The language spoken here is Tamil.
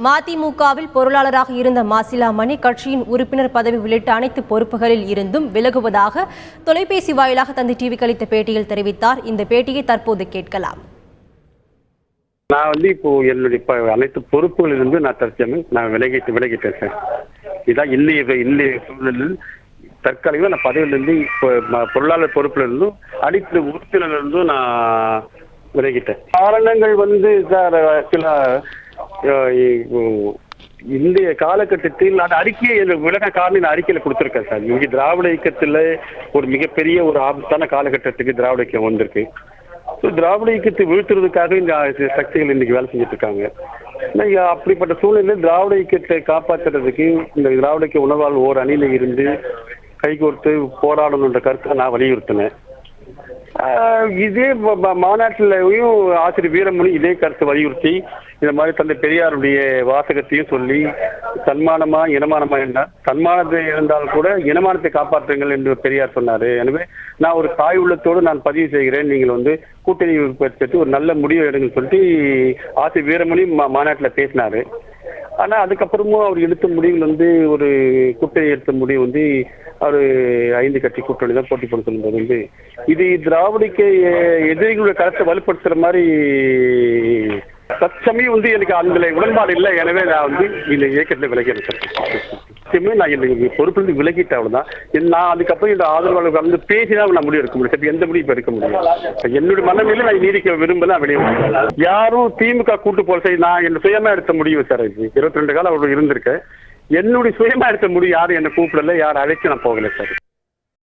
மதிமுகவில் பொருளாளராக இருந்த மாசிலா மணி கட்சியின் உறுப்பினர் பதவி உள்ளிட்ட அனைத்து பொறுப்புகளில் இருந்தும் விலகுவதாக தொலைபேசி வாயிலாக தந்தி டிவிக்கு அளித்த பேட்டியில் தெரிவித்தார். இந்த பேட்டியை தற்போது கேட்கலாம். நான் இப்போ என்னுடைய அனைத்து பொறுப்புகளிலிருந்து நான் தற்சமயம் நான் விலகிட்டேன் சார். இதான் இன்னைய சூழலில் தற்காலிகமாக நான் பதவியிலிருந்து இப்போ பொருளாளர் பொறுப்புல இருந்தும் அனைத்து உறுப்பினர்ல இருந்தும் நான் விலகிட்டேன். காரணங்கள் சார் சில இந்திய காலகட்டத்தில் அந்த அறிக்கையை விலக காரணம் அறிக்கையில கொடுத்துருக்கேன் சார். இங்கே திராவிட இயக்கத்தில் ஒரு மிகப்பெரிய ஒரு ஆபத்தான காலகட்டத்துக்கு திராவிட இயக்கம் வந்திருக்கு. ஸோ திராவிட இயக்கத்தை வீழ்த்துறதுக்காக இந்த சக்திகள் இன்னைக்கு வேலை செஞ்சுட்டு இருக்காங்க. அப்படிப்பட்ட சூழ்நிலையில் திராவிட இயக்கத்தை காப்பாற்றுறதுக்கு இந்த திராவிட இயக்க உணர்வால் ஓர் அணியில இருந்து கைகோர்த்து போராடணுன்ற கருத்தை நான் வலியுறுத்தினேன். இதே மாநாட்டிலையும் ஆசிரியர் வீரமணி இதே கருத்தை வலியுறுத்தி இந்த மாதிரி தந்தை பெரியாருடைய வாசகத்தையும் சொல்லி தன்மானமா இனமானமா என்றால் தன்மானத்தை இருந்தால் கூட இனமானத்தை காப்பாற்றுங்கள் என்று பெரியார் சொன்னாரு. எனவே நான் ஒரு தாய் உள்ளத்தோடு நான் பதிவு செய்கிறேன், நீங்கள் கூட்டணி பெற்று ஒரு நல்ல முடிவு எடுங்கன்னு சொல்லிட்டு ஆசிரியர் வீரமணி மாநாட்டில் பேசினாரு. ஆனா அதுக்கப்புறமும் அவர் எடுத்த முடிவில் ஒரு கூட்டணி எடுத்த முடிவு அவர் 5 கட்சி கூட்டணி தான் போட்டி போட சொல்லும்போது இது திராவிடக்கு எதிரிகளுடைய கருத்தை வலுப்படுத்துற மாதிரி தற்சமயம் எனக்கு அந்த உடன்பாடு இல்லை. எனவே நான் இந்த இயக்கத்தில் விலகிறேன். நான் இந்த பொறுப்பிலிருந்து விலகிட்டேன். அவ்வளவுதான். நான் அதுக்கப்புறம் இந்த ஆதரவாளர்கள் பேசிதான் நான் முடிவு எடுக்க முடியும். எந்த முடிவு எடுக்க முடியும்? என்னுடைய மனநிலை நான் நீடிக்க விரும்பல. வெளியே யாரும் திமுக கூட்டு போல நான் என்ன சுயமா எடுத்த முடிவு சார். 22 காலம் அவர்கள் இருந்திருக்கேன். என்னுடைய சுயமா எடுத்த முடிவு யாரும் என்ன கூப்பிடல, யாரும் அழைச்சு நான் போகல சார்.